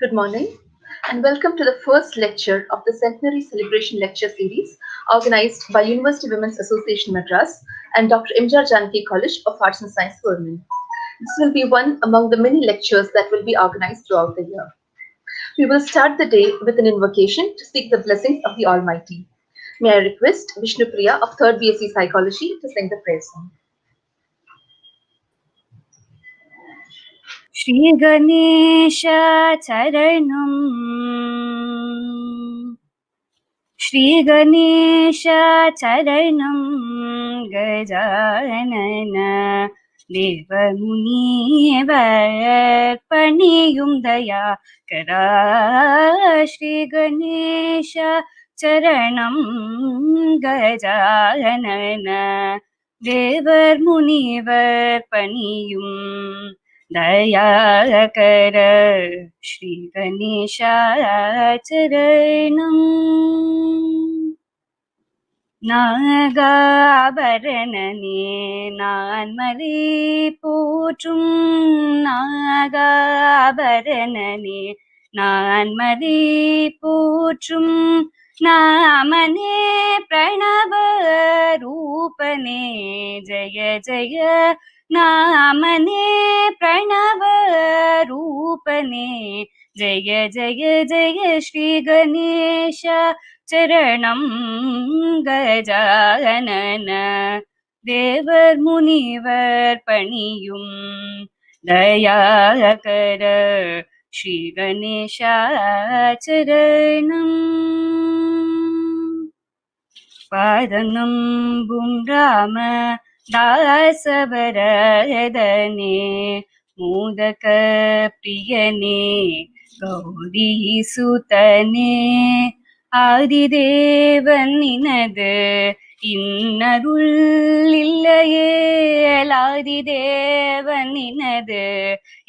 Good morning, and welcome to the first lecture of the Centenary Celebration Lecture Series organized by University Women's Association Madras and Dr. Imjar Janaki College of Arts and Science for Women. This will be one among the many lectures that will be organized throughout the year. We will start the day with an invocation to seek the blessings of the Almighty. May I request Vishnu Priya of 3rd BSc Psychology to sing the prayer song. श्रीगणेशचरणं Gajanan देवमुनिवर्पणियुं दया करा श्रीगणेशचरणं गजानन देवर्मुनिवर्पणियुं दयाकर श्रीगणेशाचरणम् நாகாபரணனே நான்மறை போற்றும் நாகாபரணனே நான்மறை போற்றும் நாமனே பிரணவ ரூபனே ஜய ஜய நாமனே பிரணவ ரூபனே ஜய ஜய ஜய ஸ்ரீ கணேஷ चरणं गजानन देवर्मुनिवर्पणियुं दयाकर श्रीगणेशाचरणम् पादनम्बुं राम दासवरदने मोदकप्रियने गौरीसुतने ஆதிதேவன் நினது இன்னருள் இல்லையேல் ஆதிதேவன் நினது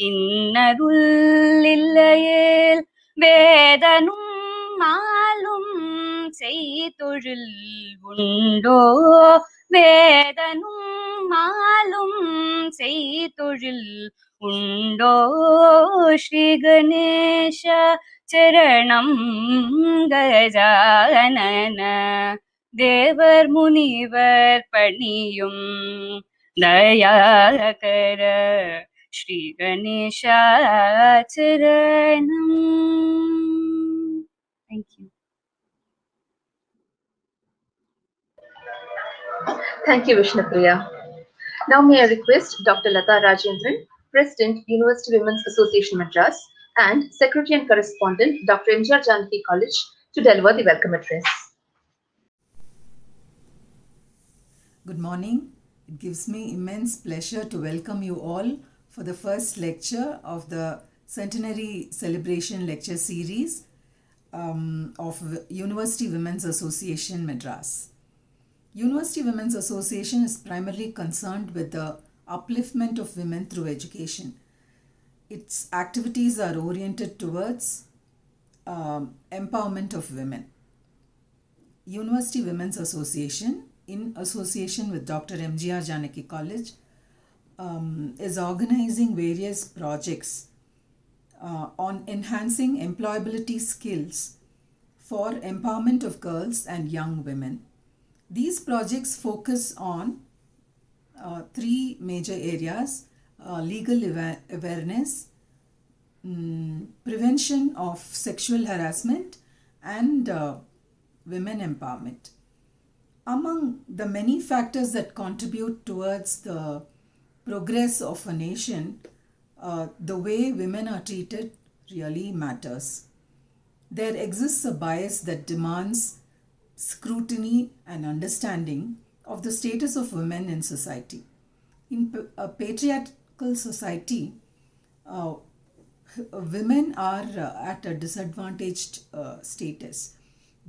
இன்னருள் இல்லையேல் வேதனும் மாலும் செய்தொழில் உண்டோ வேதனும் மாலும் செய்தொழில் உண்டோ ஸ்ரீ கணேஷ चरणं Gajanan देवर्मुनिवर्पणियुं Dayakar श्रीगणेशाचरणम् Thank you. Thank you, Vishnu Priya. Now may I request Dr. Lata Rajendran, President, University Women's Association Madras, and Secretary and Correspondent, Dr. Imjar Janaki College, to deliver the welcome address. Good morning. It gives me immense pleasure to welcome you all for the first lecture of the Centenary Celebration Lecture Series of University Women's Association Madras. University Women's Association is primarily concerned with the upliftment of women through education. Its activities are oriented towards empowerment of women. University Women's Association, in association with Dr. MGR Janaki College, is organizing various projects on enhancing employability skills for empowerment of girls and young women. These projects focus on three major areas: legal awareness, prevention of sexual harassment, and women empowerment. Among the many factors that contribute towards the progress of a nation, the way women are treated really matters. There exists a bias that demands scrutiny and understanding of the status of women in society. In a patriarchal society, women are at a disadvantaged status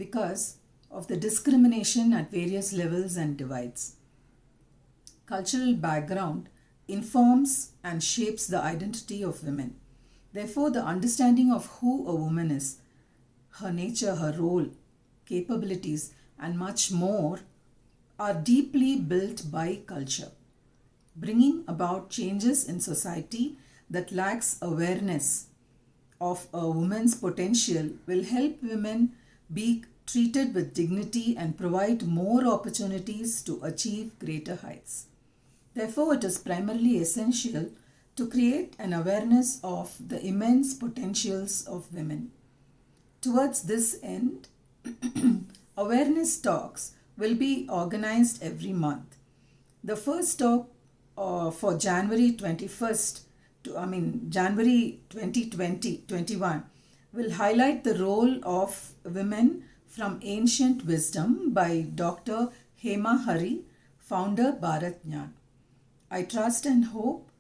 because of the discrimination at various levels and divides. Cultural background informs and shapes the identity of women. Therefore, the understanding of who a woman is, her nature, her role, capabilities, and much more are deeply built by culture, bringing about changes in society that lacks awareness of a woman's potential will help women be treated with dignity and provide more opportunities to achieve greater heights. Therefore, it is primarily essential to create an awareness of the immense potentials of women. Towards this end, awareness talks will be organized every month. The first talk for January 21st January 2021 will highlight the role of women from ancient wisdom by Dr. Hema Hari, founder Bharat Jnan. I trust and hope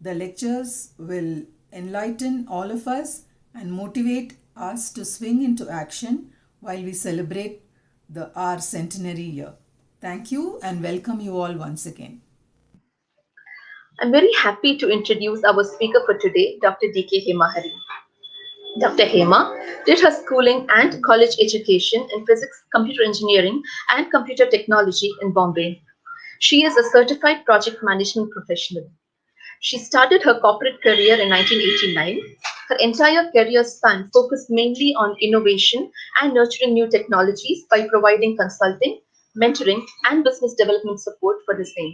the lectures will enlighten all of us and motivate us to swing into action while we celebrate our centenary year. Thank you and welcome you all once again. I'm very happy to introduce our speaker for today, Dr. D.K. Hema Hari. Dr. Hema did her schooling and college education in physics, computer engineering, and computer technology in Bombay. She is a certified project management professional. She started her corporate career in 1989. Her entire career span focused mainly on innovation and nurturing new technologies by providing consulting, mentoring, and business development support for the same.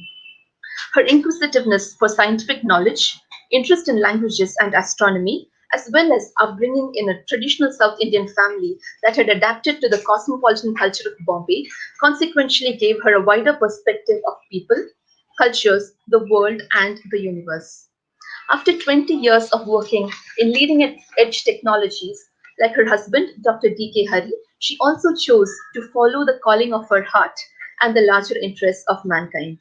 Her inquisitiveness for scientific knowledge, interest in languages and astronomy, as well as upbringing in a traditional South Indian family that had adapted to the cosmopolitan culture of Bombay, consequentially gave her a wider perspective of people, cultures, the world, and the universe. After 20 years of working in leading edge technologies, like her husband, Dr. D.K. Hari, she also chose to follow the calling of her heart and the larger interests of mankind.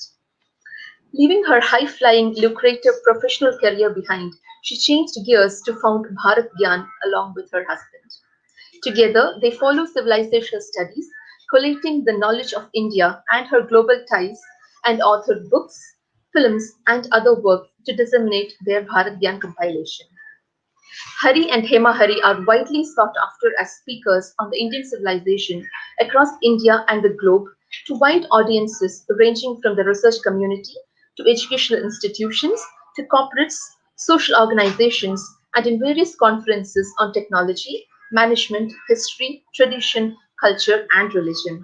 Leaving her high-flying, lucrative professional career behind, she changed gears to found Bharat Gyan along with her husband. Together, they follow civilizational studies, collating the knowledge of India and her global ties, and authored books, films, and other work to disseminate their Bharat Gyan compilation. Hari and Hema Hari are widely sought after as speakers on the Indian civilization across India and the globe to wide audiences ranging from the research community to educational institutions to corporates, social organizations, and in various conferences on technology, management, history, tradition, culture, and religion.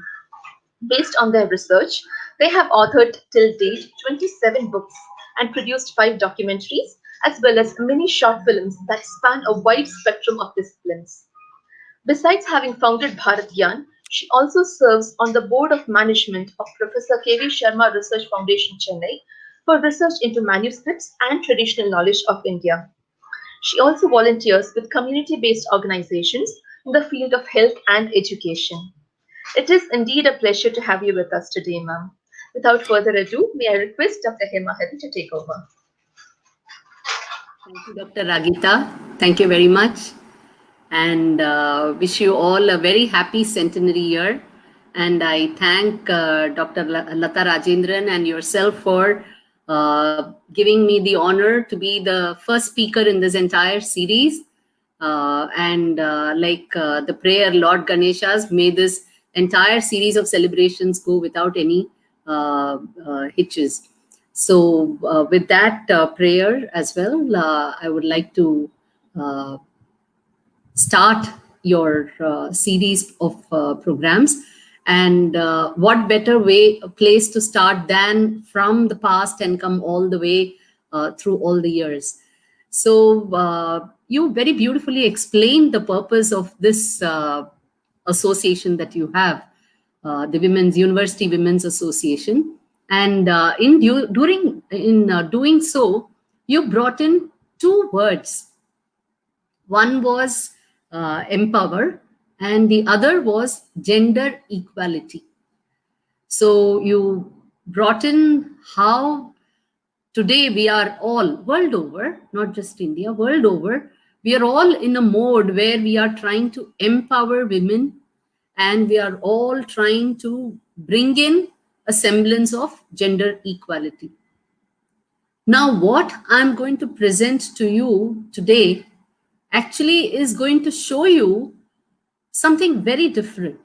Based on their research, they have authored till date 27 books and produced 5 documentaries, as well as many short films that span a wide spectrum of disciplines. Besides having founded Bharat Gyan, she also serves on the board of management of Professor K.V. Sharma Research Foundation, Chennai, for research into manuscripts and traditional knowledge of India. She also volunteers with community-based organizations in the field of health and education. It is indeed a pleasure to have you with us today, ma'am. Without further ado, may I request Dr. Hema Hari to take over. Thank you, Dr. Ragita. Thank you very much. And wish you all a very happy centenary year. And I thank Dr. Lata Rajendran and yourself for giving me the honor to be the first speaker in this entire series. Like the prayer Lord Ganesha's, may this entire series of celebrations go without any hitches. So with that prayer as well, I would like to start your series of programs. And what better place to start than from the past and come all the way through all the years. So you very beautifully explained the purpose of this association that you have, the University Women's Association. And in doing so, you brought in 2 words. One was empower, and the other was gender equality. So you brought in how today we are all, world over, not just India, world over, we are all in a mode where we are trying to empower women, and we are all trying to bring in a semblance of gender equality. Now, what I'm going to present to you today actually is going to show you something very different.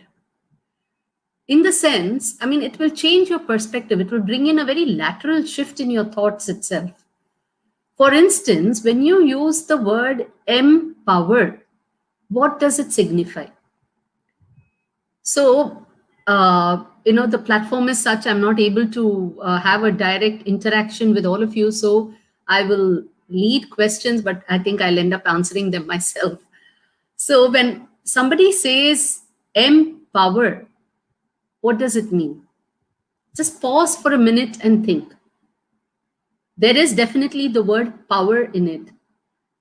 In the sense, I mean, it will change your perspective. It will bring in a very lateral shift in your thoughts itself. For instance, when you use the word empower, what does it signify? So, the platform is such, I'm not able to have a direct interaction with all of you. So I will lead questions, but I think I'll end up answering them myself. So when somebody says empower, what does it mean? Just pause for a minute and think. There is definitely the word power in it,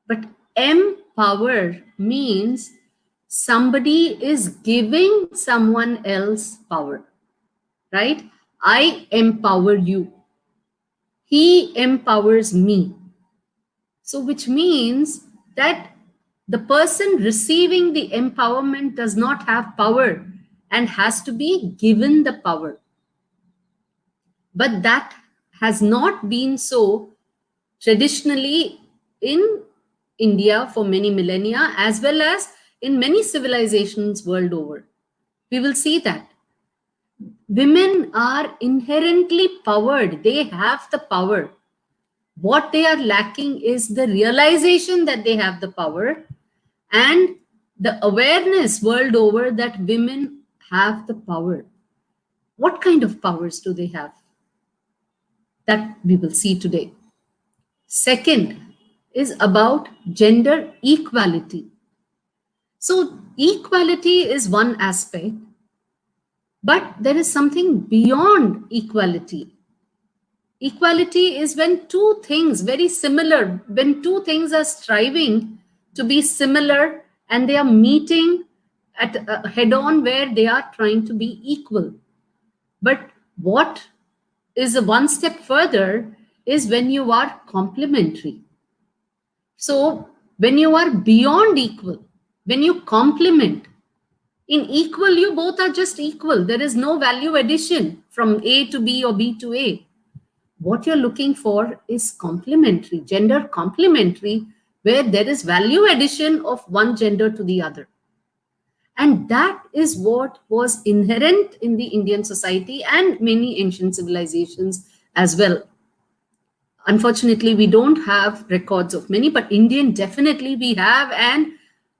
but empower means somebody is giving someone else power, right? I empower you. He empowers me. So, which means that the person receiving the empowerment does not have power and has to be given the power. But that has not been so traditionally in India for many millennia, as well as in many civilizations world over. We will see that women are inherently powered, they have the power. What they are lacking is the realization that they have the power and the awareness world over that women have the power. What kind of powers do they have? That we will see today. Second is about gender equality. So, equality is one aspect, but there is something beyond equality. Equality is when two things very similar, when two things are striving to be similar and they are meeting at head on where they are trying to be equal. But what is a one step further is when you are complementary. So when you are beyond equal, when you complement, in equal, you both are just equal. There is no value addition from A to B or B to A. What you're looking for is complementary, gender complementary, where there is value addition of one gender to the other. And that is what was inherent in the Indian society and many ancient civilizations as well. Unfortunately, we don't have records of many, but Indian definitely we have, and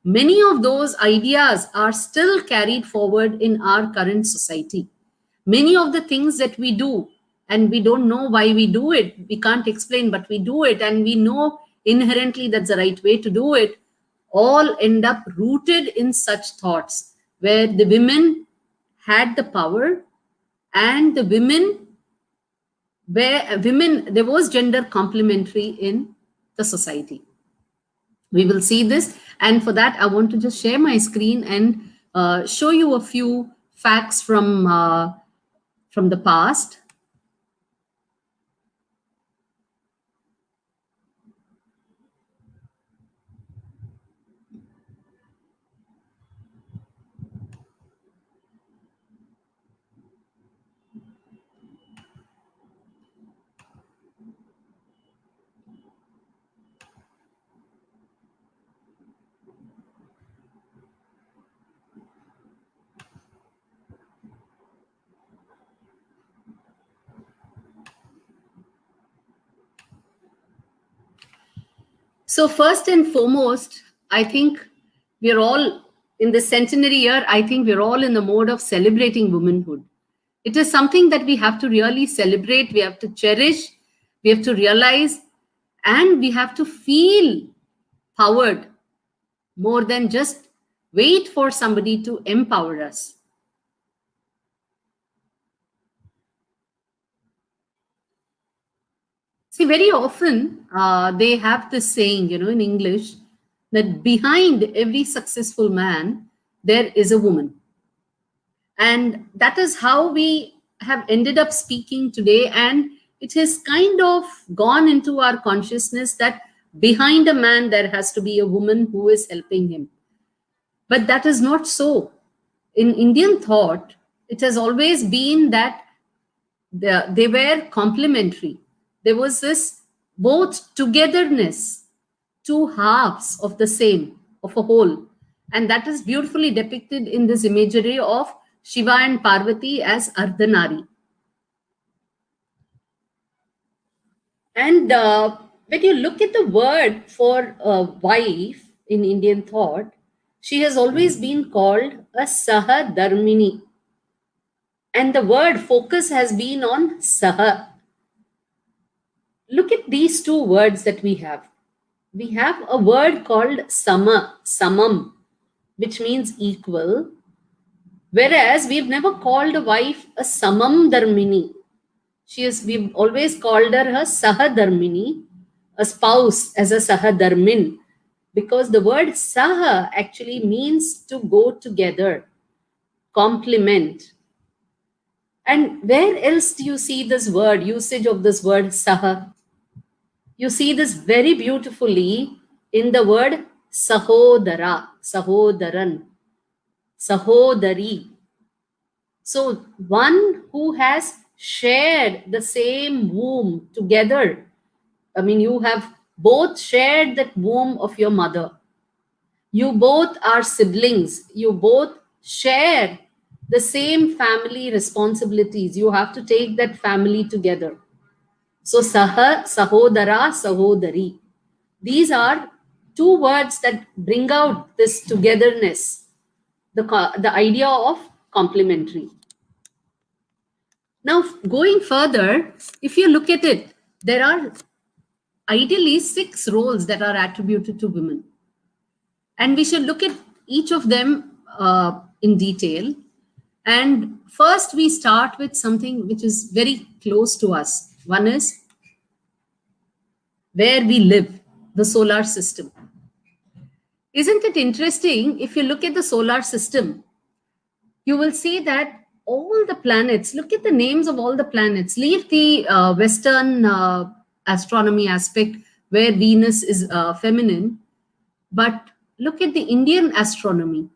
many of those ideas are still carried forward in our current society. Many of the things that we do, and we don't know why we do it, we can't explain, but we do it, and we know inherently that's the right way to do it, all end up rooted in such thoughts where the women had the power and the women, there was gender complementary in the society. We will see this, and for that I want to just share my screen and show you a few facts from the past. So first and foremost, I think we're all in the centenary year, I think we're all in the mode of celebrating womanhood. It is something that we have to really celebrate, we have to cherish, we have to realize, and we have to feel powered more than just wait for somebody to empower us. See, very often they have this saying, in English, that behind every successful man, there is a woman. And that is how we have ended up speaking today. And it has kind of gone into our consciousness that behind a man, there has to be a woman who is helping him. But that is not so. In Indian thought, it has always been that they were complementary. There was this both togetherness, two halves of the same, of a whole. And that is beautifully depicted in this imagery of Shiva and Parvati as Ardhanari. And when you look at the word for a wife in Indian thought, she has always been called a Sahadarmini. And the word focus has been on Saha. Look at these two words that we have. We have a word called Sama, Samam, which means equal. Whereas we've never called a wife a Samam Dharmini. We've always called her a Sahadarmini, a spouse as a Sahadarmin, because the word Saha actually means to go together, complement. And where else do you see this word, usage of this word Saha? You see this very beautifully in the word Sahodara, Sahodaran, Sahodari. So one who has shared the same womb together. I mean, you have both shared that womb of your mother. You both are siblings. You both share the same family responsibilities. You have to take that family together. So Saha, Sahodara, Sahodari. These are two words that bring out this togetherness, the idea of complementary. Now, going further, if you look at it, there are ideally 6 roles that are attributed to women. And we should look at each of them in detail. And first, we start with something which is very close to us. One is where we live, the solar system. Isn't it interesting? If you look at the solar system, you will see that all the planets, look at the names of all the planets, leave the Western astronomy aspect where Venus is feminine, but look at the Indian astronomy.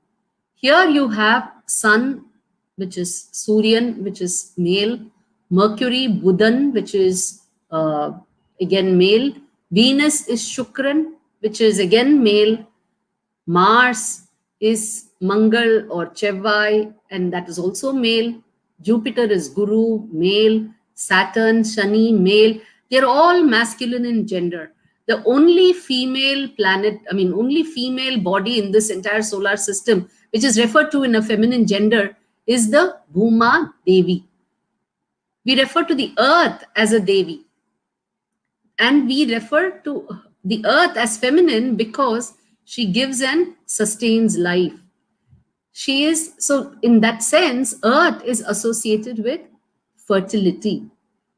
Here you have Sun, which is Suryan, which is male, Mercury, Buddhan, which is again male, Venus is Shukran, which is again male, Mars is Mangal or Chevai, and that is also male. Jupiter is Guru, male. Saturn, Shani, male. They're all masculine in gender. The only female planet, only female body in this entire solar system, which is referred to in a feminine gender, is the Bhuma Devi. We refer to the earth as a Devi. And we refer to the earth as feminine because she gives and sustains life. She is, so in that sense, earth is associated with fertility.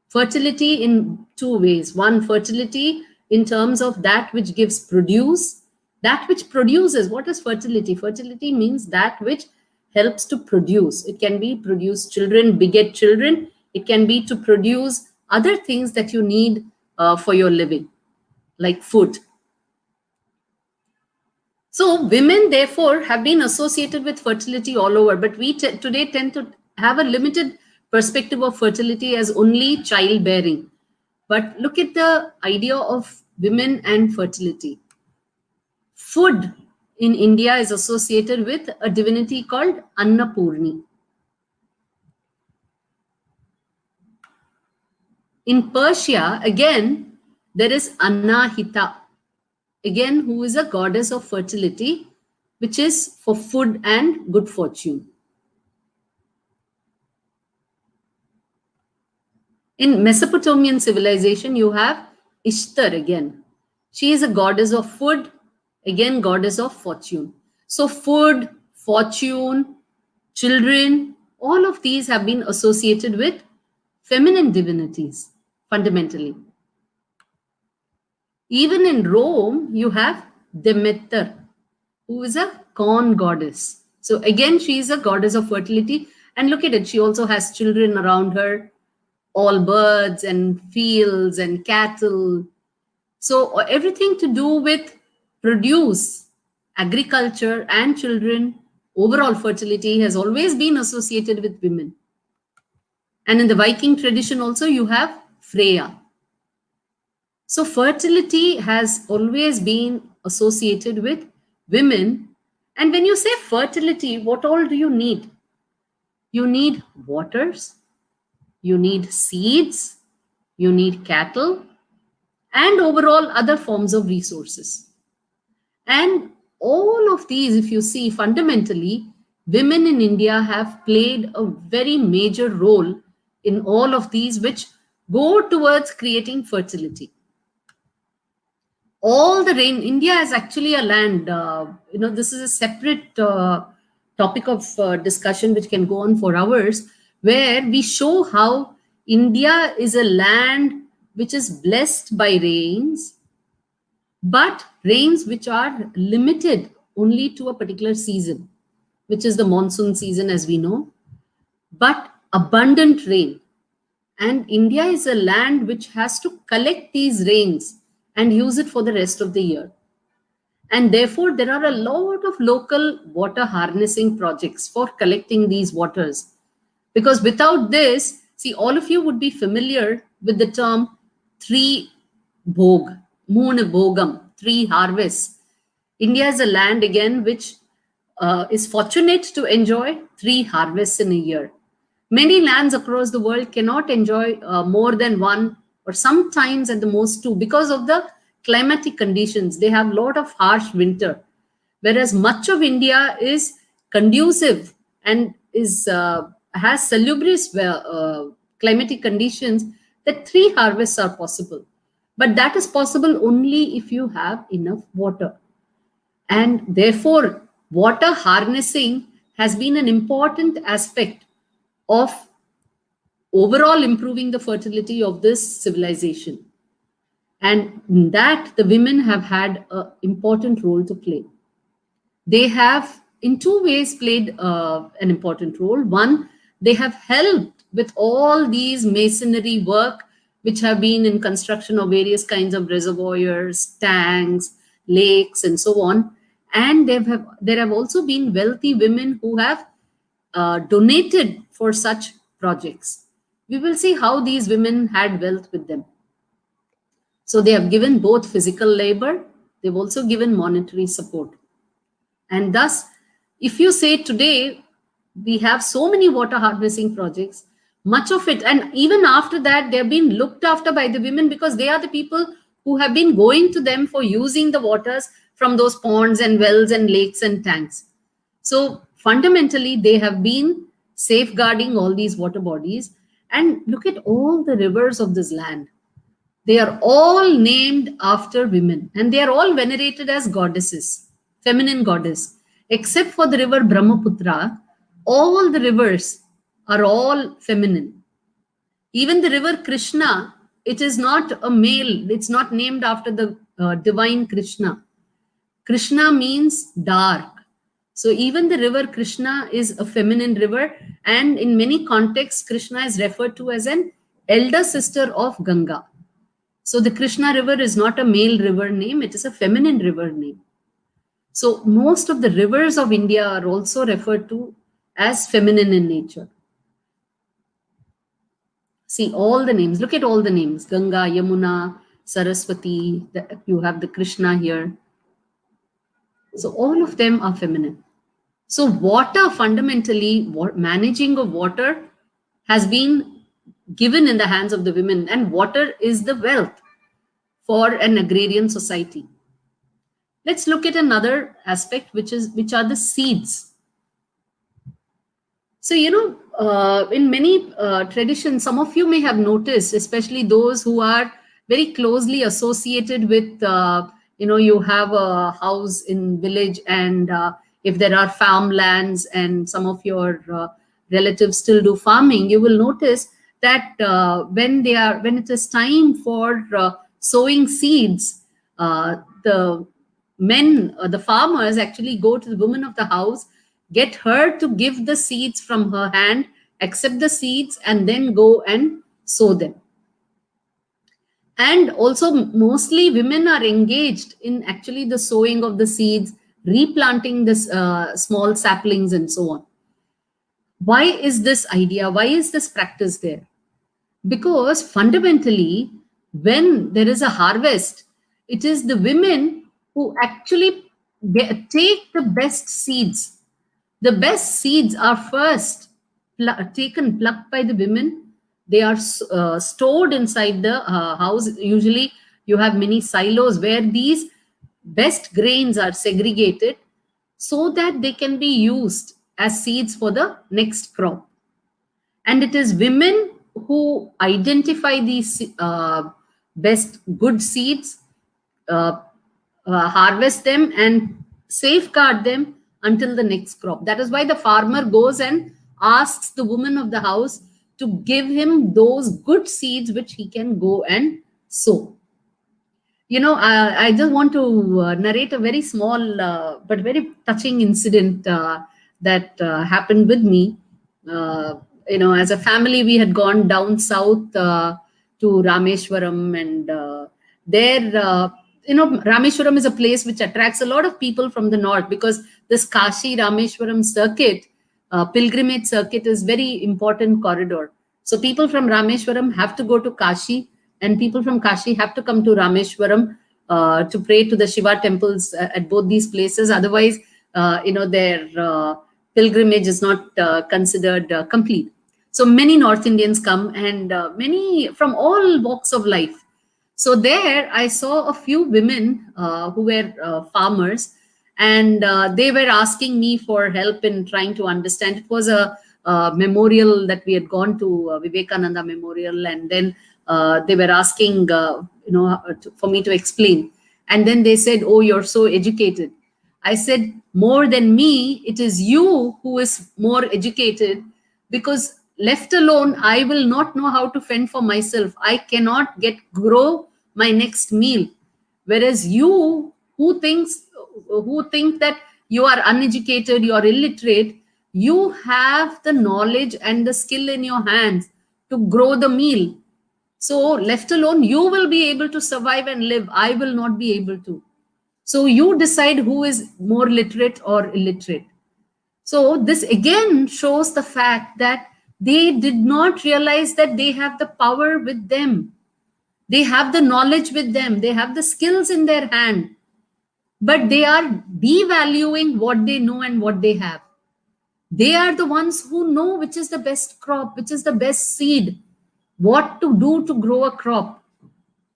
Fertility in 2 ways. One, fertility in terms of that which gives produce, that which produces. What is fertility? Fertility means that which helps to produce. It can be produce children, beget children. It can be to produce other things that you need for your living, like food. So women, therefore, have been associated with fertility all over, but we today tend to have a limited perspective of fertility as only childbearing. But look at the idea of women and fertility. Food in India is associated with a divinity called Annapurni. In Persia, again, there is Anahita, again, who is a goddess of fertility, which is for food and good fortune. In Mesopotamian civilization, you have Ishtar again. She is a goddess of food, again, goddess of fortune. So food, fortune, children, all of these have been associated with feminine divinities, fundamentally. Even in Rome, you have Demeter, who is a corn goddess. So again, she is a goddess of fertility. And look at it, she also has children around her, all birds and fields and cattle. So everything to do with produce, agriculture and children, overall fertility has always been associated with women. And in the Viking tradition also, you have Freya. So fertility has always been associated with women. And when you say fertility, what all do you need? You need waters, you need seeds, you need cattle, and overall other forms of resources. And all of these, if you see, fundamentally, women in India have played a very major role in all of these, which go towards creating fertility. All the rain, India is actually a land, this is a separate topic of discussion which can go on for hours, where we show how India is a land which is blessed by rains, but rains which are limited only to a particular season, which is the monsoon season, as we know, but abundant rain. And India is a land which has to collect these rains and use it for the rest of the year. And therefore, there are a lot of local water harnessing projects for collecting these waters. Because without this, see, all of you would be familiar with the term three bhog, moon bhogam, three harvests. India is a land, again, which is fortunate to enjoy three harvests in a year. Many lands across the world cannot enjoy more than one, or sometimes at the most two, because of the climatic conditions. They have a lot of harsh winter, whereas much of India is conducive and has salubrious climatic conditions, that three harvests are possible. But that is possible only if you have enough water. And therefore, water harnessing has been an important aspect of overall improving the fertility of this civilization. And in that, the women have had an important role to play. They have, in two ways, played an important role. One, they have helped with all these masonry work, which have been in construction of various kinds of reservoirs, tanks, lakes, and so on. And there have also been wealthy women who have donated for such projects. We will see how these women had wealth with them. So they have given both physical labor, they've also given monetary support. And thus, if you say today, we have so many water harnessing projects, much of it, and even after that, they've been looked after by the women, because they are the people who have been going to them for using the waters from those ponds and wells and lakes and tanks. So fundamentally, they have been safeguarding all these water bodies. And look at all the rivers of this land. They are all named after women, and they are all venerated as goddesses, feminine goddess, except for the river Brahmaputra. All the rivers are all feminine. Even the river Krishna, it is not a male. It's not named after the divine Krishna. Krishna means dark. So even the river Krishna is a feminine river, and in many contexts, Krishna is referred to as an elder sister of Ganga. So the Krishna river is not a male river name, it is a feminine river name. So most of the rivers of India are also referred to as feminine in nature. See all the names, look at all the names, Ganga, Yamuna, Saraswati, you have the Krishna here. So all of them are feminine. So water, fundamentally, managing of water has been given in the hands of the women, and water is the wealth for an agrarian society. Let's look at another aspect, which are the seeds. So, in many traditions, some of you may have noticed, especially those who are very closely associated with, you have a house in village, and if there are farmlands and some of your relatives still do farming, you will notice that when it is time for sowing seeds, the men, the farmers actually go to the woman of the house, get her to give the seeds from her hand, accept the seeds, and then go and sow them. And also, mostly women are engaged in actually the sowing of the seeds, replanting this small saplings and so on. Why is this idea? Why is this practice there? Because fundamentally, when there is a harvest, it is the women who actually take the best seeds. The best seeds are first plucked by the women. They are stored inside the house. Usually, You have many silos where these best grains are segregated so that they can be used as seeds for the next crop. And it is women who identify these best good seeds, harvest them and safeguard them until the next crop. That is why the farmer goes and asks the woman of the house to give him those good seeds which he can go and sow. I just want to narrate a very small but very touching incident that happened with me. As a family, we had gone down south to Rameshwaram, and there, Rameshwaram is a place which attracts a lot of people from the north, because this Kashi Rameshwaram circuit, pilgrimage circuit, is very important corridor. So people from Rameshwaram have to go to Kashi, and people from Kashi have to come to Rameshwaram to pray to the Shiva temples at both these places. Otherwise, their pilgrimage is not considered complete. So many North Indians come, and many from all walks of life. So there I saw a few women who were farmers, and they were asking me for help in trying to understand. It was a memorial that we had gone to, Vivekananda Memorial, and then they were asking, for me to explain. And then they said, "Oh, you're so educated." I said, "More than me, it is you who is more educated, because left alone, I will not know how to fend for myself. I cannot grow my next meal. Whereas you who think that you are uneducated, you are illiterate, you have the knowledge and the skill in your hands to grow the meal. So left alone, you will be able to survive and live. I will not be able to. So you decide who is more literate or illiterate." So this again shows the fact that they did not realize that they have the power with them. They have the knowledge with them. They have the skills in their hand, but they are devaluing what they know and what they have. They are the ones who know which is the best crop, which is the best seed, what to do to grow a crop.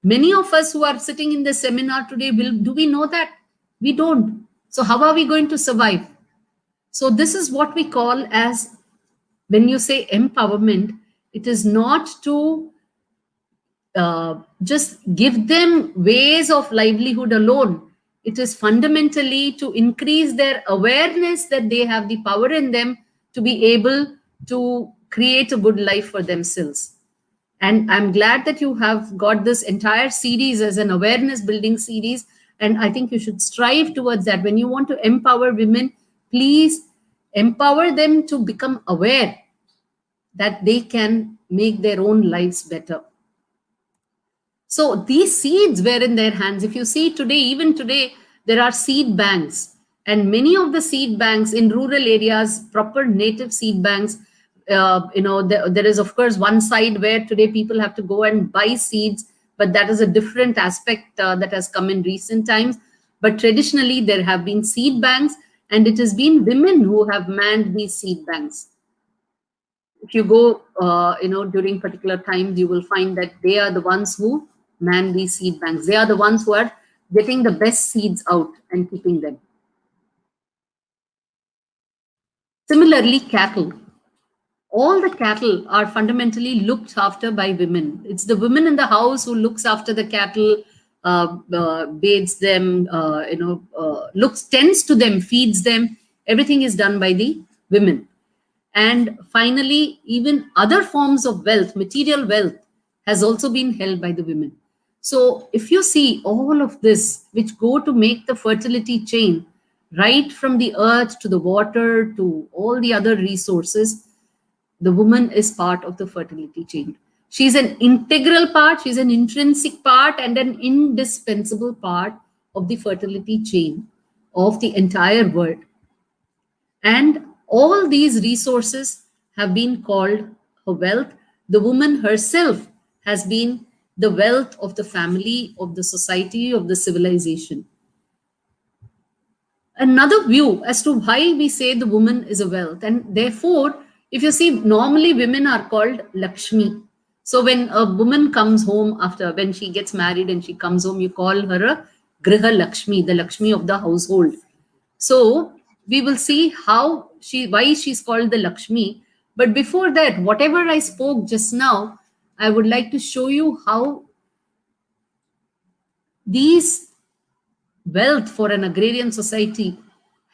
Many of us who are sitting in the seminar today, do we know that? We don't. So how are we going to survive? So this is what we call as, when you say empowerment, it is not to just give them ways of livelihood alone. It is fundamentally to increase their awareness that they have the power in them to be able to create a good life for themselves. And I'm glad that you have got this entire series as an awareness building series. And I think you should strive towards that. When you want to empower women, please empower them to become aware that they can make their own lives better. So these seeds were in their hands. If you see today, even today, there are seed banks. And many of the seed banks in rural areas, proper native seed banks, there is, of course, one side where today people have to go and buy seeds, but that is a different aspect that has come in recent times. But traditionally, there have been seed banks, and it has been women who have manned these seed banks. If you go, during particular times, you will find that they are the ones who man these seed banks. They are the ones who are getting the best seeds out and keeping them. Similarly, cattle. All the cattle are fundamentally looked after by women. It's the women in the house who looks after the cattle, bathes them, tends to them, feeds them. Everything is done by the women. And finally, even other forms of wealth, material wealth, has also been held by the women. So if you see all of this, which go to make the fertility chain, right from the earth to the water to all the other resources, the woman is part of the fertility chain. She's an integral part, she's an intrinsic part, and an indispensable part of the fertility chain of the entire world. And all these resources have been called her wealth. The woman herself has been the wealth of the family, of the society, of the civilization. Another view as to why we say the woman is a wealth, and therefore, if you see, normally women are called Lakshmi. So when a woman comes home when she gets married and she comes home, you call her a Griha Lakshmi, the Lakshmi of the household. So we will see why she's called the Lakshmi. But before that, whatever I spoke just now, I would like to show you how these wealth for an agrarian society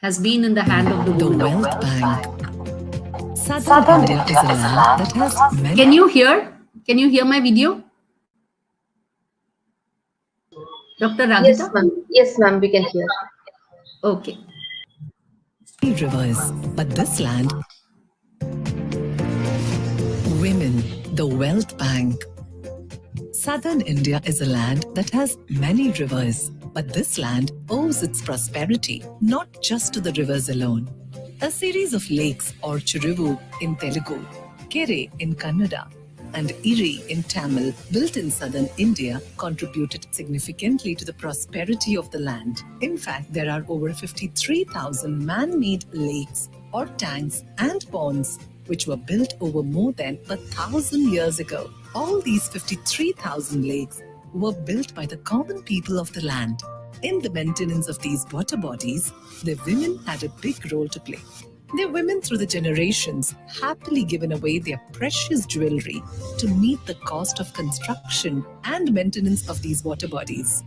has been in the hand of the The woman. Wealth Bank. Southern India is a land that has many. Can you hear? Can you hear my video? Dr. Ragita? Yes, ma'am. Yes, ma'am, we can hear. Okay. Rivers, but this land. Women, the Wealth Bank. Southern India is a land that has many rivers, but this land owes its prosperity not just to the rivers alone. A series of lakes or Cheruvu in Telugu, Kere in Kannada, and Iri in Tamil, built in southern India, contributed significantly to the prosperity of the land. In fact, there are over 53,000 man-made lakes or tanks and ponds which were built over more than 1,000 years ago. All these 53,000 lakes were built by the common people of the land. In the maintenance of these water bodies, the women had a big role to play. The women through the generations happily given away their precious jewelry to meet the cost of construction and maintenance of these water bodies.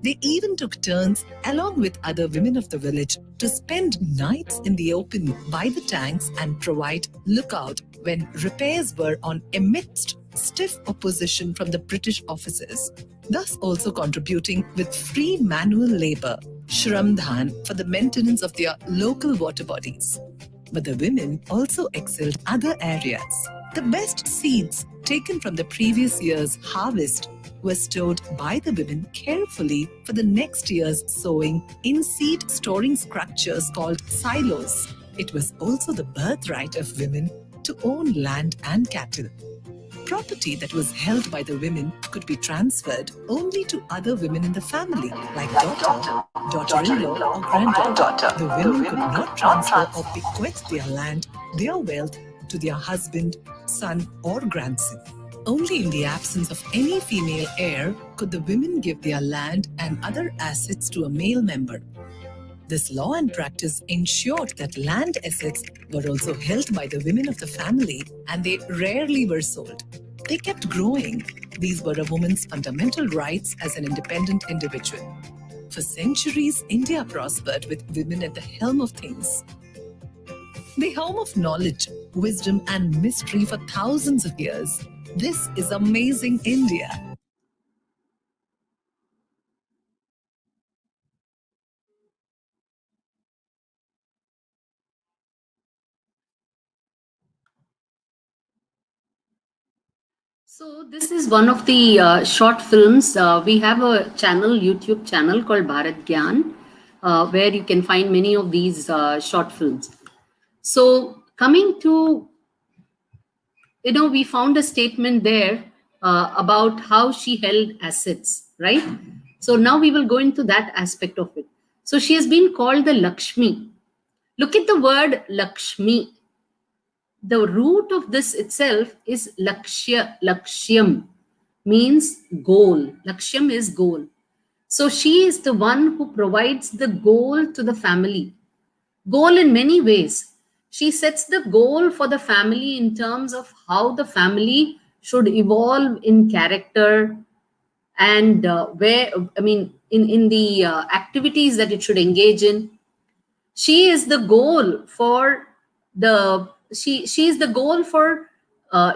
They even took turns along with other women of the village to spend nights in the open by the tanks and provide lookout when repairs were on amidst stiff opposition from the British officers, thus also contributing with free manual labor, Shramdhan, for the maintenance of their local water bodies. But the women also excelled other areas. The best seeds taken from the previous year's harvest were stored by the women carefully for the next year's sowing in seed storing structures called silos. It was also the birthright of women to own land and cattle. Property that was held by the women could be transferred only to other women in the family, like daughter, daughter-in-law, or granddaughter. The women could not transfer or bequeath their land, their wealth, to their husband, son, or grandson. Only in the absence of any female heir could the women give their land and other assets to a male member. This law and practice ensured that land assets were also held by the women of the family, and they rarely were sold. They kept growing. These were a woman's fundamental rights as an independent individual. For centuries, India prospered with women at the helm of things. The home of knowledge, wisdom, and mystery for thousands of years. This is amazing India. So this is one of the short films. We have a channel, YouTube channel called Bharat Gyan, where you can find many of these short films. So coming to, we found a statement there about how she held assets, right? So now we will go into that aspect of it. So she has been called the Lakshmi. Look at the word Lakshmi. The root of this itself is Lakshya, Lakshyam, means goal. Lakshyam is goal. So she is the one who provides the goal to the family. Goal in many ways. She sets the goal for the family in terms of how the family should evolve in character and in the activities that it should engage in. She is the goal for she is the goal for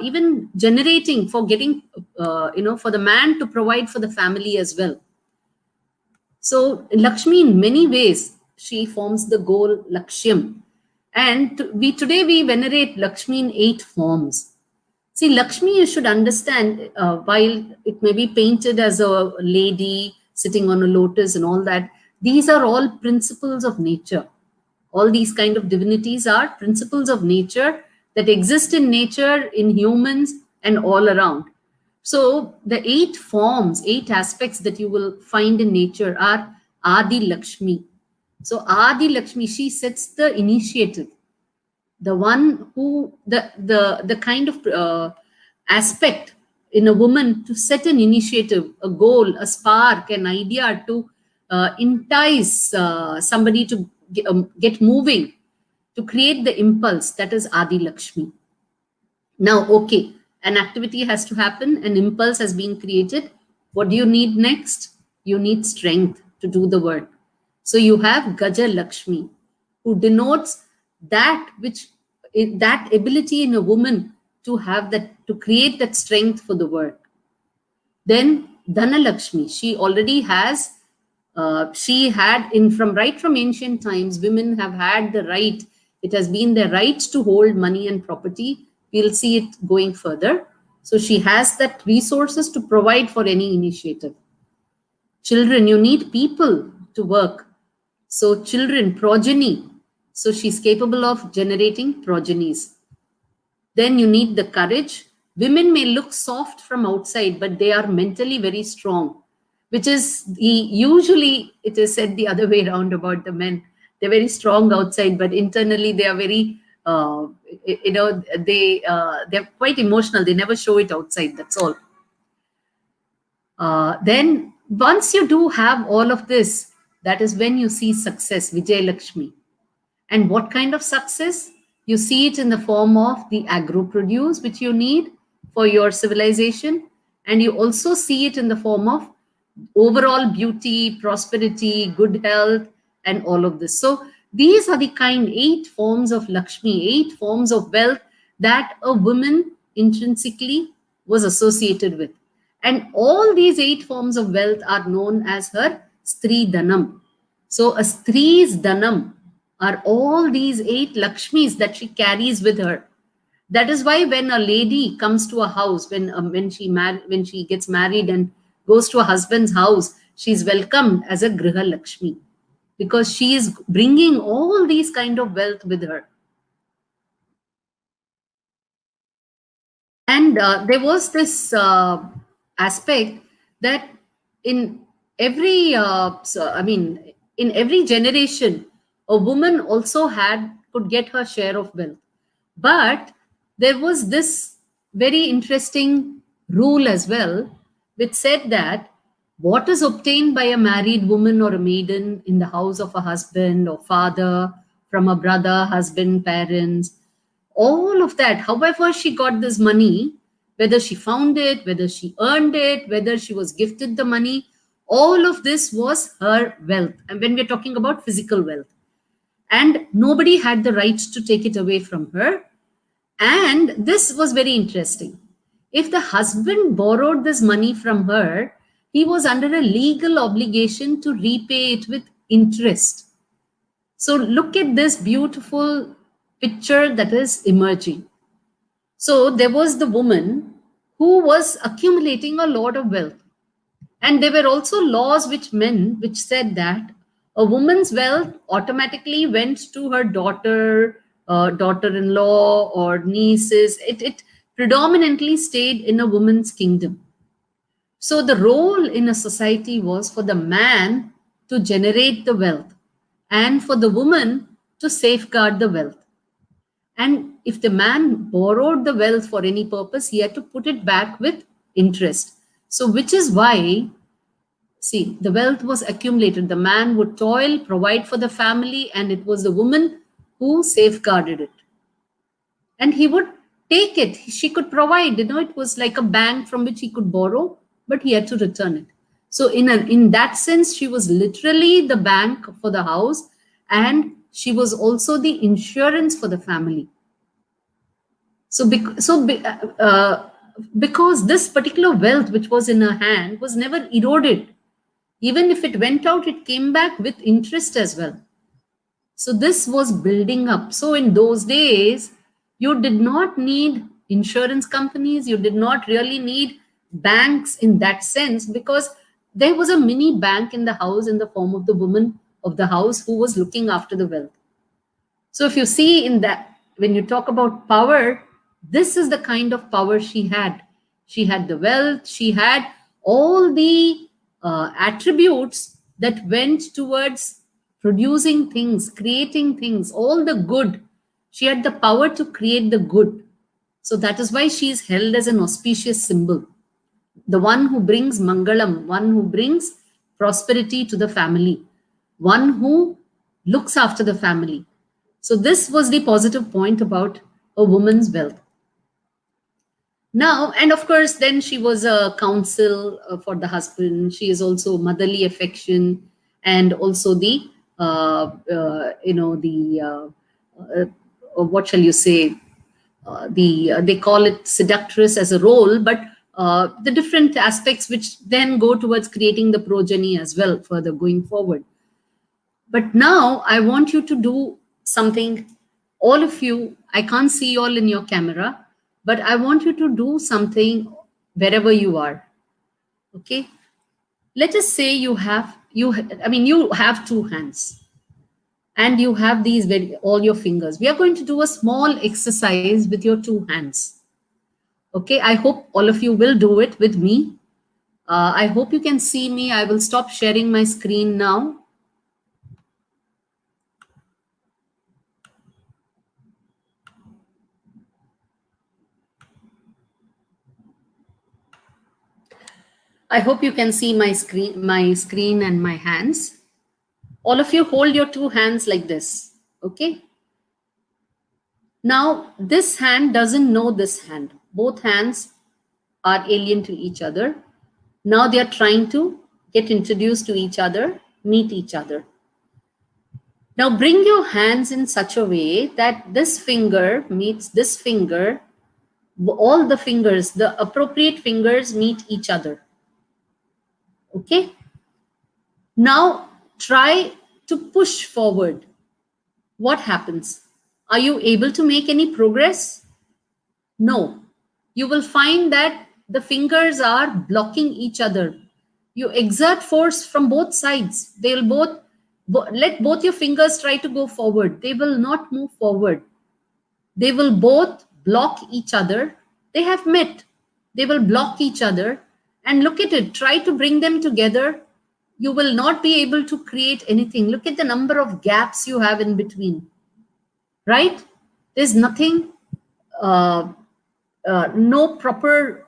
even generating, for getting, for the man to provide for the family as well. So Lakshmi, in many ways, she forms the goal, Lakshyam. And today we venerate Lakshmi in 8 forms. See, Lakshmi, you should understand, while it may be painted as a lady sitting on a lotus and all that, these are all principles of nature. All these kind of divinities are principles of nature that exist in nature, in humans, and all around. So the 8 forms, 8 aspects that you will find in nature are Adi Lakshmi. So Adi Lakshmi, she sets the initiative. The one who, the kind of aspect in a woman to set an initiative, a goal, a spark, an idea to entice somebody to get moving, to create the impulse, that is Adi Lakshmi. Now, okay, an activity has to happen, an impulse has been created. What do you need next? You need strength to do the work. So you have Gaja Lakshmi, who denotes that that ability in a woman to have that, to create that strength for the work. Then Dhana Lakshmi, she already has, she had right from ancient times, women have had the right, it has been their right to hold money and property. We'll see it going further. So she has that resources to provide for any initiative. Children, you need people to work. So children, progeny. So she's capable of generating progenies. Then you need the courage. Women may look soft from outside, but they are mentally very strong, which is usually it is said the other way around about the men. They're very strong outside, but internally they are very, they're quite emotional. They never show it outside. That's all. Then once you do have all of this, that is when you see success, Vijay Lakshmi. And what kind of success? You see it in the form of the agro-produce, which you need for your civilization. And you also see it in the form of overall beauty, prosperity, good health, and all of this. So these are the 8 forms of Lakshmi, 8 forms of wealth that a woman intrinsically was associated with. And all these 8 forms of wealth are known as her Stri Dhanam. So a Stri's Dhanam are all these 8 Lakshmis that she carries with her. That is why when a lady comes to a house, when she gets married and goes to a husband's house, she's welcomed as a Griha Lakshmi, because she is bringing all these kind of wealth with her. And there was this aspect that in every, in every generation, a woman also could get her share of wealth. But there was this very interesting rule as well, which said that what is obtained by a married woman or a maiden in the house of a husband or father, from a brother, husband, parents, all of that, however she got this money, whether she found it, whether she earned it, whether she was gifted the money, all of this was her wealth. And when we're talking about physical wealth, and nobody had the right to take it away from her. And this was very interesting. If the husband borrowed this money from her, he was under a legal obligation to repay it with interest. So look at this beautiful picture that is emerging. So there was the woman who was accumulating a lot of wealth. And there were also laws which said that a woman's wealth automatically went to her daughter, daughter-in-law, or nieces. It predominantly stayed in a woman's kingdom. So the role in a society was for the man to generate the wealth and for the woman to safeguard the wealth. And if the man borrowed the wealth for any purpose, he had to put it back with interest. So which is why, see, the wealth was accumulated. The man would toil, provide for the family, and it was the woman who safeguarded it. And he would take it. She could provide, it was like a bank from which he could borrow, but he had to return it. So in that sense, she was literally the bank for the house, and she was also the insurance for the family. So because this particular wealth which was in her hand was never eroded. Even if it went out, it came back with interest as well. So this was building up. So in those days, you did not need insurance companies. You did not really need banks in that sense, because there was a mini bank in the house in the form of the woman of the house who was looking after the wealth. So if you see in that, when you talk about power, this is the kind of power she had. She had the wealth. She had all the attributes that went towards producing things, creating things, all the good. She had the power to create the good. So that is why she is held as an auspicious symbol. the one who brings mangalam, one who brings prosperity to the family, one who looks after the family. So this was the positive point about a woman's wealth. Now, and of course, then she was a counsel for the husband. She is also motherly affection, and also the what shall you say? They call it seductress as a role, but the different aspects which then go towards creating the progeny as well further going forward. But now I want you to do something, all of you. I can't see you all in your camera, but I want you to do something wherever you are. Okay. Let us say you have two hands and you have these all your fingers. We are going to do a small exercise with your two hands. Okay. I hope all of you will do it with me. I hope you can see me. I will stop sharing my screen now. I hope you can see my screen and my hands. All of you hold your two hands like this, okay? Now, this hand doesn't know this hand. Both hands are alien to each other. Now they are trying to get introduced to each other, meet each other. Now bring your hands in such a way that this finger meets this finger. All the fingers, the appropriate fingers meet each other. Okay. Now try to push forward. What happens? Are you able to make any progress? No. You will find that the fingers are blocking each other. You exert force from both sides. They'll both let both your fingers try to go forward. They will not move forward. They will both block each other. They have met. They will block each other. And look at it. Try to bring them together. You will not be able to create anything. Look at the number of gaps you have in between. Right? There's nothing, no proper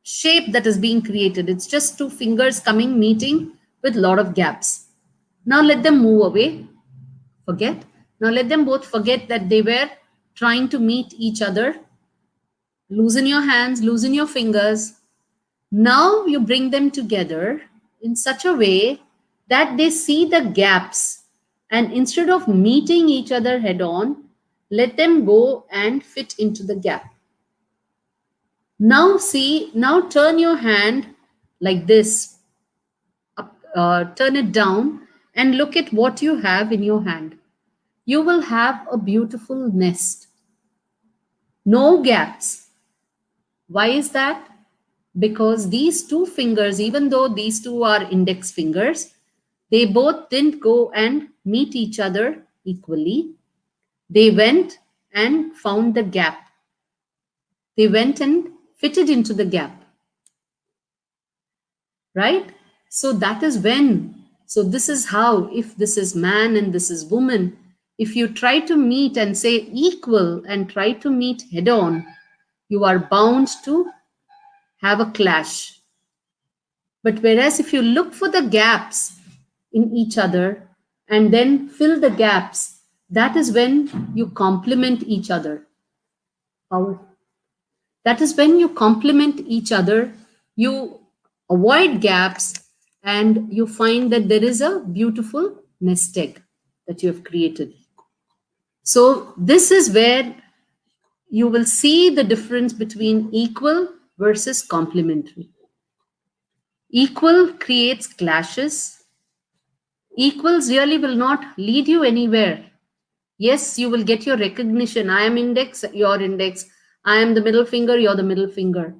shape that is being created. It's just two fingers coming, meeting with a lot of gaps. Now let them move away. Forget. Now let them both forget that they were trying to meet each other. Loosen your hands, loosen your fingers. Now you bring them together in such a way that they see the gaps, and instead of meeting each other head on, let them go and fit into the gap. Now see, now turn your hand like this, turn it down and look at what you have in your hand. You will have a beautiful nest. No gaps. Why is that? Because these two fingers, even though these two are index fingers, they both didn't go and meet each other equally. They went and found the gap. They went and fitted into the gap. Right? So that is when, so this is how, if this is man and this is woman, if you try to meet and say equal and try to meet head on, you are bound to have a clash. But whereas if you look for the gaps in each other and then fill the gaps, that is when you complement each other. That is when you complement each other, you avoid gaps, and you find that there is a beautiful nest egg that you have created. So this is where you will see the difference between equal versus complementary. Equal creates clashes. Equals really will not lead you anywhere. Yes, you will get your recognition. I am index, you're index. I am the middle finger, you're the middle finger.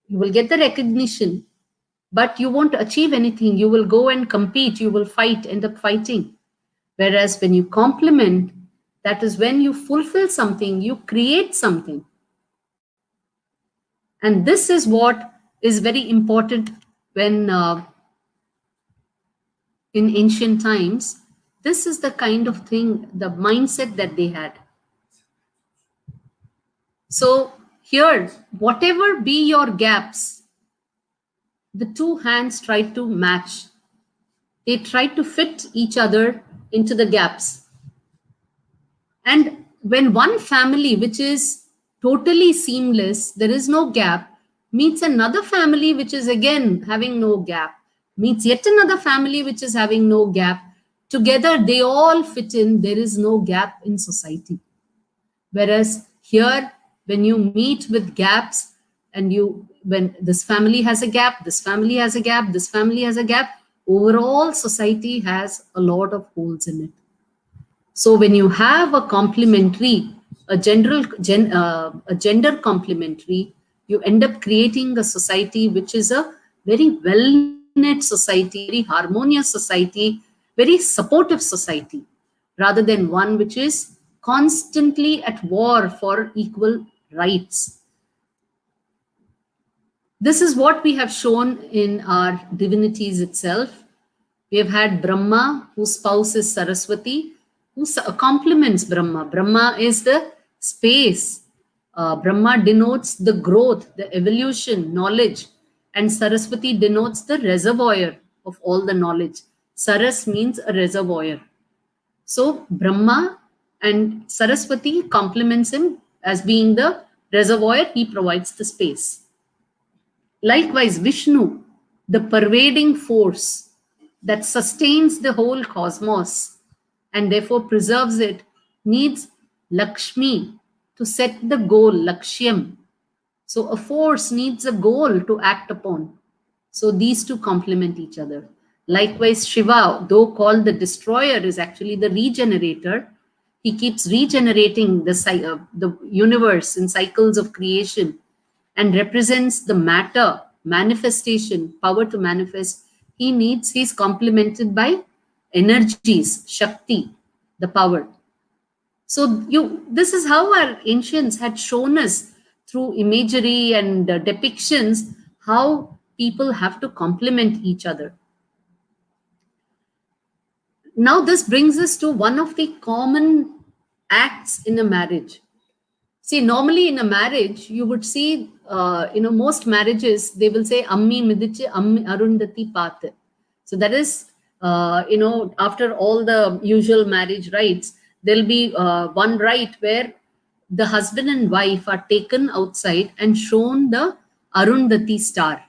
You will get the recognition, but you won't achieve anything. You will go and compete. You will fight, end up fighting. Whereas when you complement, that is when you fulfill something, you create something. And this is what is very important when in ancient times, this is the kind of thing, the mindset that they had. So here, whatever be your gaps, the two hands try to match. They try to fit each other into the gaps. And when one family, which is totally seamless, there is no gap, meets another family which is again having no gap, meets yet another family which is having no gap, together they all fit in, there is no gap in society. Whereas here, when you meet with gaps, and when this family has a gap, this family has a gap, this family has a gap, overall society has a lot of holes in it. So when you have a complementary, a gender complementary, you end up creating a society which is a very well-knit society, very harmonious society, very supportive society, rather than one which is constantly at war for equal rights. This is what we have shown in our divinities itself. We have had Brahma, whose spouse is Saraswati, who complements Brahma. Brahma is the space. Brahma denotes the growth, the evolution, knowledge. And Saraswati denotes the reservoir of all the knowledge. Saras means a reservoir. So Brahma and Saraswati complements him as being the reservoir. He provides the space. Likewise, Vishnu, the pervading force that sustains the whole cosmos and therefore preserves it, needs Lakshmi to set the goal, Lakshyam. So a force needs a goal to act upon. So these two complement each other. Likewise, Shiva, though called the destroyer, is actually the regenerator. He keeps regenerating the universe in cycles of creation and represents the matter, manifestation, power to manifest. He's complemented by energies, Shakti, the power. So this is how our ancients had shown us through imagery and depictions how people have to complement each other. Now this brings us to one of the common acts in a marriage. See, normally in a marriage, you would see, most marriages, they will say, Ammi Midiche, Ammi Arundhati Paate. So that is, after all the usual marriage rites, there'll be one rite where the husband and wife are taken outside and shown the Arundhati star.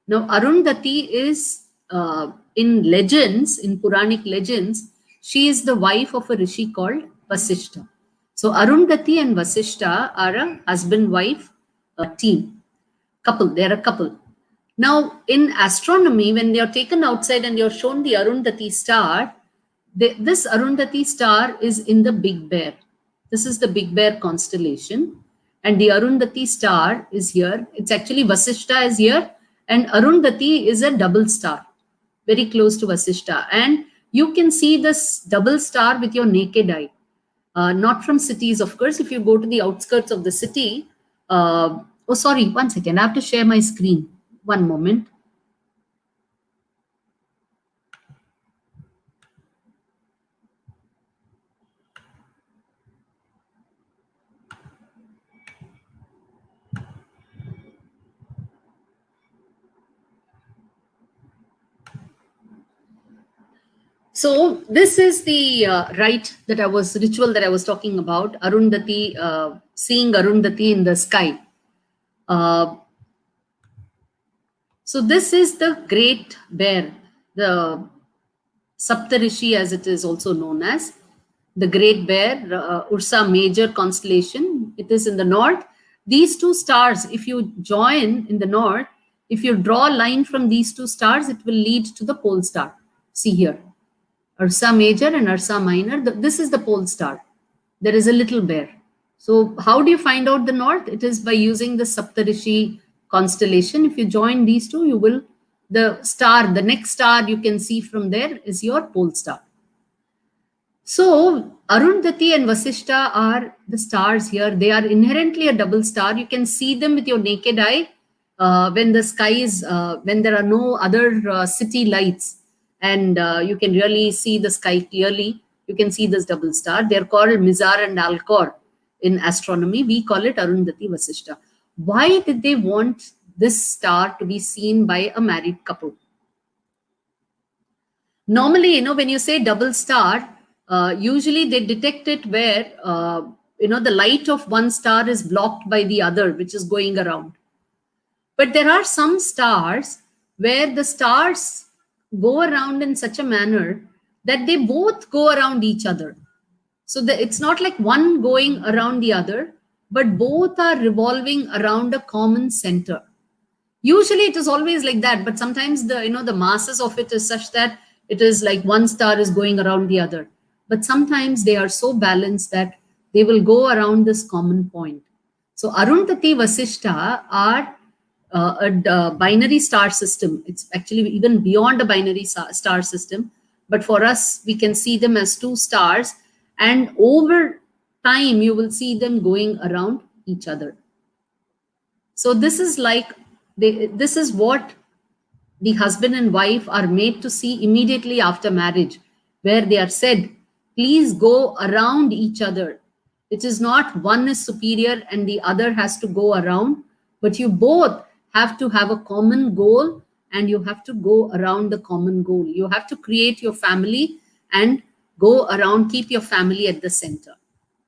Now, Arundhati is, in legends, in Puranic legends, she is the wife of a rishi called Vasishta. So Arundhati and Vasishta are a husband-wife team, couple. They're a couple. Now, in astronomy, when they are taken outside and you're shown the Arundhati star, this Arundhati star is in the Big Bear. This is the Big Bear constellation. And the Arundhati star is here. It's actually Vasishta is here. And Arundhati is a double star, very close to Vasishta. And you can see this double star with your naked eye. Not from cities, of course. If you go to the outskirts of the city, one second. I have to share my screen. One moment. So this is the ritual that I was talking about, Arundhati, seeing Arundhati in the sky. So this is the Great Bear, the Saptarishi as it is also known as, the Great Bear, Ursa Major constellation. It is in the north. These two stars, if you join in the north, if you draw a line from these two stars, it will lead to the pole star. See here. Ursa Major and Ursa Minor, this is the pole star. There is a little bear. So how do you find out the north? It is by using the Saptarishi constellation. If you join these two, the next star you can see from there is your pole star. So Arundhati and Vasishta are the stars here. They are inherently a double star. You can see them with your naked eye when the sky is, when there are no other city lights. And you can really see the sky clearly. You can see this double star. They're called Mizar and Alcor in astronomy. We call it Arundhati Vasishta. Why did they want this star to be seen by a married couple. Normally, when you say double star, usually they detect it where, the light of one star is blocked by the other, which is going around. But there are some stars where the stars go around in such a manner that they both go around each other. So it's not like one going around the other, but both are revolving around a common center. Usually it is always like that, but sometimes the masses of it is such that it is like one star is going around the other. But sometimes they are so balanced that they will go around this common point. So Arundhati Vasishta are a binary star system. It's actually even beyond a binary star system. But for us, we can see them as two stars. And over time, you will see them going around each other. So this is like, this is what the husband and wife are made to see immediately after marriage, where they are said, please go around each other. It is not one is superior and the other has to go around, but you both have to have a common goal and you have to go around the common goal. You have to create your family and go around, keep your family at the center.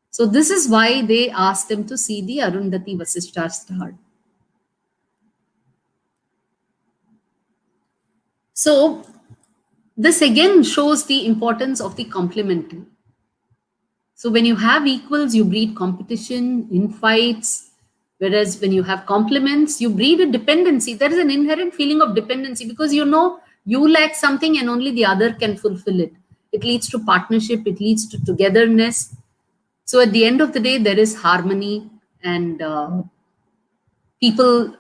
So this is why they asked them to see the Arundhati Vasishta star. So this again shows the importance of the complementary. So when you have equals, you breed competition, infights. Whereas when you have complements, you breed a dependency. There is an inherent feeling of dependency because you lack something and only the other can fulfill it. It leads to partnership, it leads to togetherness. So at the end of the day, there is harmony and people,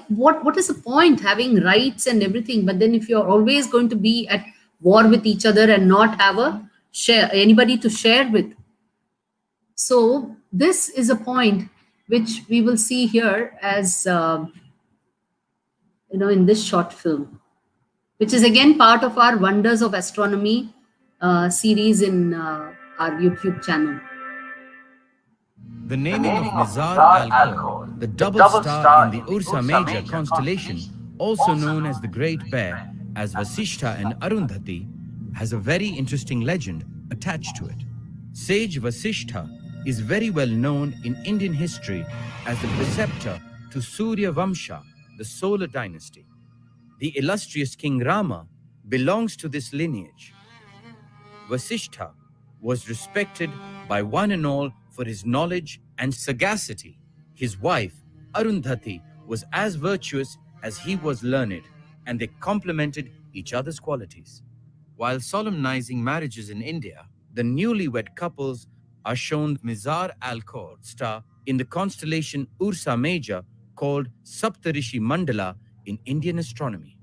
what is the point having rights and everything, but then if you're always going to be at war with each other and not have anybody to share with. So this is a point which we will see here as in this short film, which is again part of our Wonders of Astronomy series in our YouTube channel. The naming of Mizar Alcor, the double star in the Ursa Major constellation, also known as the Great Bear, as Vasishta and Arundhati, has a very interesting legend attached to it. Sage Vasishta is very well known in Indian history as the preceptor to Surya Vamsha, the solar dynasty. The illustrious King Rama belongs to this lineage. Vasishta was respected by one and all for his knowledge and sagacity. His wife, Arundhati, was as virtuous as he was learned, and they complemented each other's qualities. While solemnizing marriages in India, the newlywed couples are shown Mizar Alcor star in the constellation Ursa Major called Saptarishi Mandala in Indian astronomy.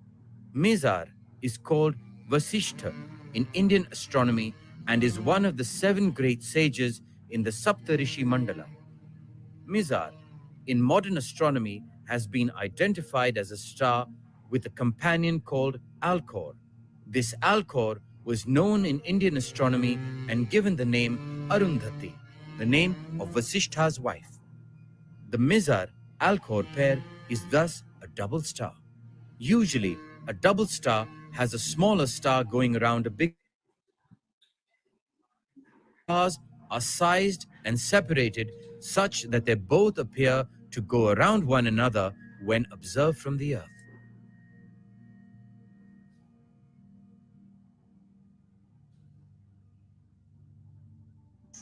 Mizar is called Vasishta in Indian astronomy and is one of the 7 great sages in the Saptarishi Mandala. Mizar, in modern astronomy, has been identified as a star with a companion called Alcor. This Alcor was known in Indian astronomy and given the name Arundhati, the name of Vasishta's wife. The Mizar Alcor pair is thus a double star. Usually, a double star has a smaller star going around a big stars are sized and separated such that they both appear to go around one another when observed from the Earth.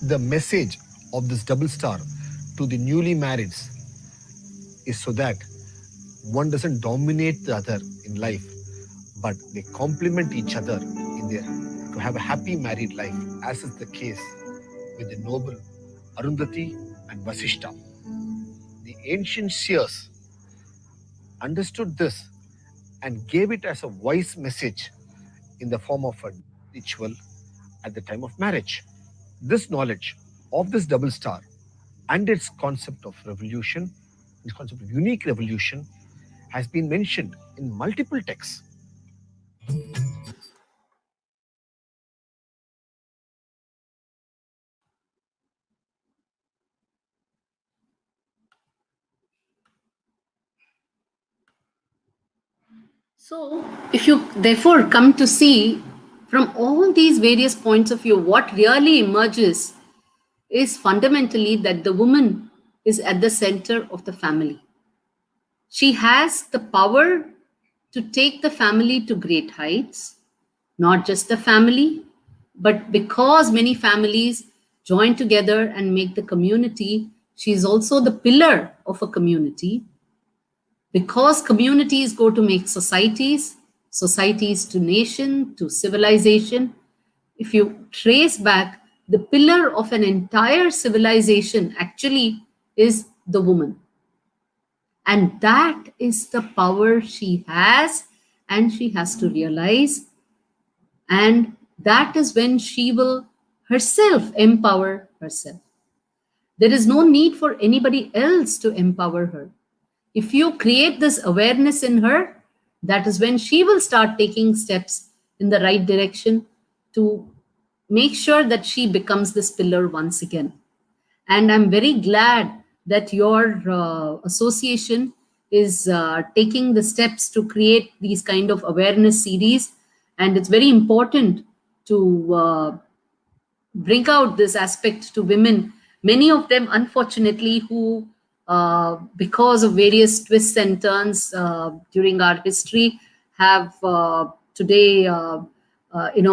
The message of this double star to the newly marrieds is so that one doesn't dominate the other in life, but they complement each other in their to have a happy married life, as is the case with the noble Arundhati and Vasishta. The ancient seers understood this and gave it as a wise message in the form of a ritual at the time of marriage. This knowledge of this double star and its concept of revolution, its concept of unique revolution, has been mentioned in multiple texts. So, if you therefore come to see from all these various points of view, what really emerges is fundamentally that the woman is at the center of the family. She has the power to take the family to great heights, not just the family, but because many families join together and make the community, she is also the pillar of a community. Because communities go to make societies, societies to nation, to civilization. If you trace back, the pillar of an entire civilization actually is the woman. And that is the power she has, and she has to realize. And that is when she will herself empower herself. There is no need for anybody else to empower her. If you create this awareness in her, that is when she will start taking steps in the right direction to make sure that she becomes this pillar once again. And I'm very glad that your association is taking the steps to create these kind of awareness series. And it's very important to bring out this aspect to women. Many of them, unfortunately, who, because of various twists and turns during our history, have today,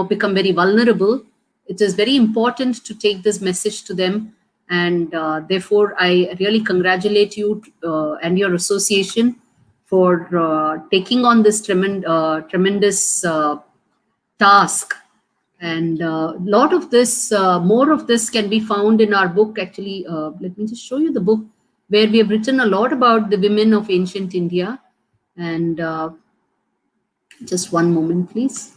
become very vulnerable. It is very important to take this message to them, and therefore, I really congratulate you and your association for taking on this tremendous task. And a lot of this, more of this can be found in our book. Actually, let me just show you the book where we have written a lot about the women of ancient India. And just one moment, please.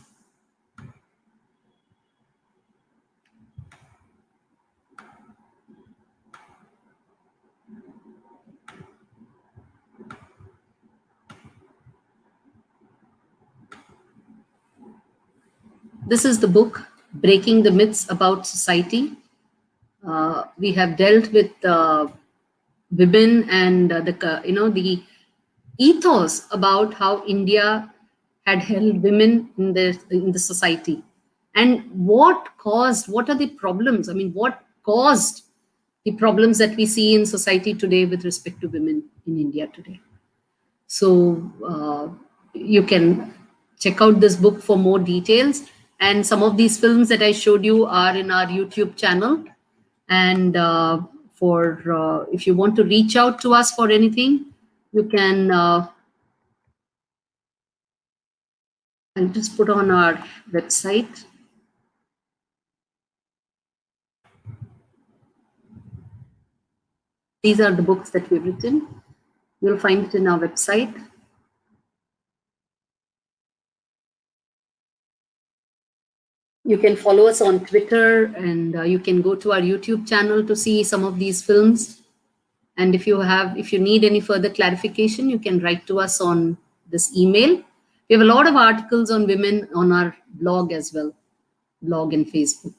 This is the book, Breaking the Myths About Society. We have dealt with women and the ethos about how India had held women in the society, and what are the problems. I mean, what caused the problems that we see in society today with respect to women in India today. So you can check out this book for more details. And some of these films that I showed you are in our YouTube channel. And if you want to reach out to us for anything, you can, I'll just put on our website. These are the books that we've written. You'll find it in our website. You can follow us on Twitter, and you can go to our YouTube channel to see some of these films. And if you need any further clarification, you can write to us on this email. We have a lot of articles on women on our blog as well, blog and Facebook.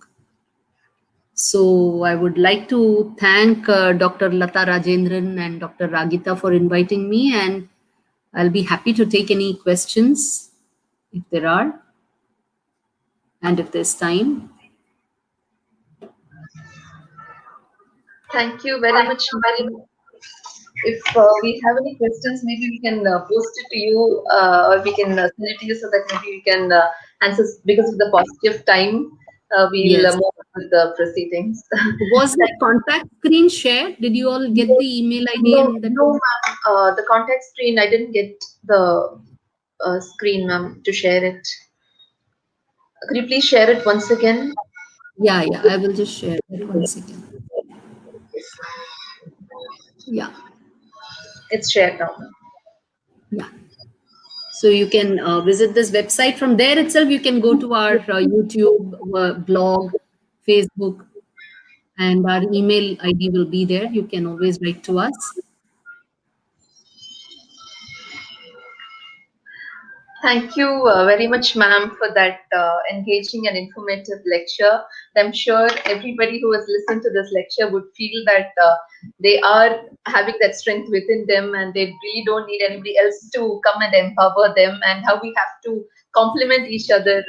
So I would like to thank Dr. Lata Rajendran and Dr. Ragita for inviting me, and I'll be happy to take any questions if there are, and if there's time. Thank you very much, ma'am. If we have any questions, maybe we can post it to you, or we can send it to you so that maybe we can answer. Because of the paucity of time, we'll Yes. move on with the proceedings. Was the contact screen shared? Did you all get the email ID? No, ma'am. The contact screen, I didn't get the screen, ma'am, to share it. Could you please share it once again? Yeah, I will just share it once again. Yeah. It's shared now. Yeah. So you can visit this website. From there itself, you can go to our YouTube, blog, Facebook, and our email ID will be there. You can always write to us. Thank you very much, ma'am, for that engaging and informative lecture. I'm sure everybody who has listened to this lecture would feel that they are having that strength within them and they really don't need anybody else to come and empower them, and how we have to complement each other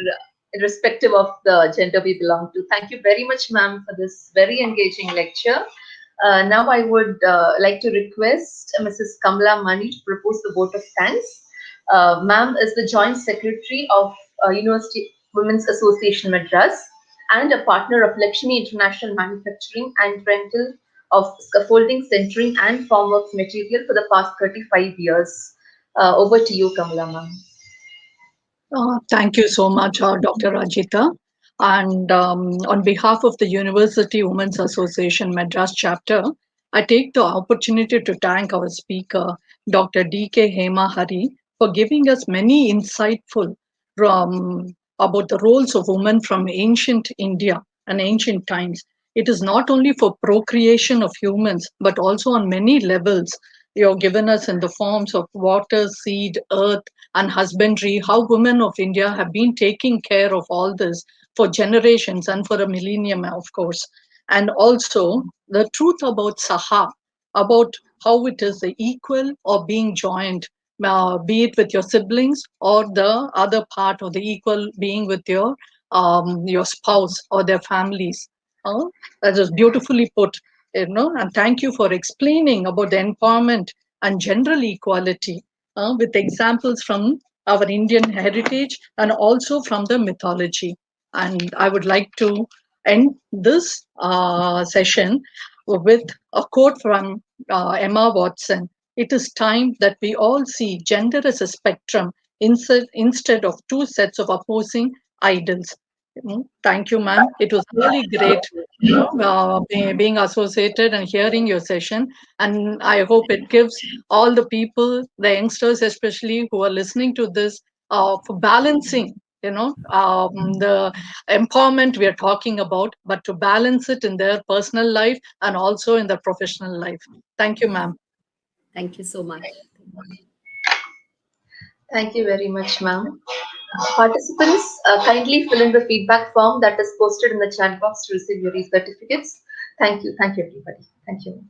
irrespective of the gender we belong to. Thank you very much, ma'am, for this very engaging lecture. Now I would like to request Mrs. Kamala Mani to propose the vote of thanks. Ma'am is the Joint Secretary of University Women's Association Madras and a partner of Lakshmi International Manufacturing and Rental of Scaffolding, Centering and Formwork Material for the past 35 years. Over to you, Kamala ma'am. Thank you so much, Dr. Rajita. And on behalf of the University Women's Association Madras chapter, I take the opportunity to thank our speaker, Dr. D.K. Hema Hari, for giving us many insightful about the roles of women from ancient India and ancient times. It is not only for procreation of humans, but also on many levels. You have given us in the forms of water, seed, earth, and husbandry, how women of India have been taking care of all this for generations and for a millennium, of course. And also the truth about Saha, about how it is the equal or being joined, be it with your siblings or the other part of the equal being with your spouse or their families. That is beautifully put, and thank you for explaining about the empowerment and general equality with examples from our Indian heritage and also from the mythology. And I would like to end this session with a quote from Emma Watson. It is time that we all see gender as a spectrum instead of two sets of opposing ideals. Thank you, ma'am. It was really great being associated and hearing your session. And I hope it gives all the people, the youngsters especially, who are listening to this, for balancing, the empowerment we are talking about, but to balance it in their personal life and also in their professional life. Thank you, ma'am. Thank you so much. Thank you very much, ma'am. Participants, kindly fill in the feedback form that is posted in the chat box to receive your certificates. Thank you. Thank you, everybody. Thank you.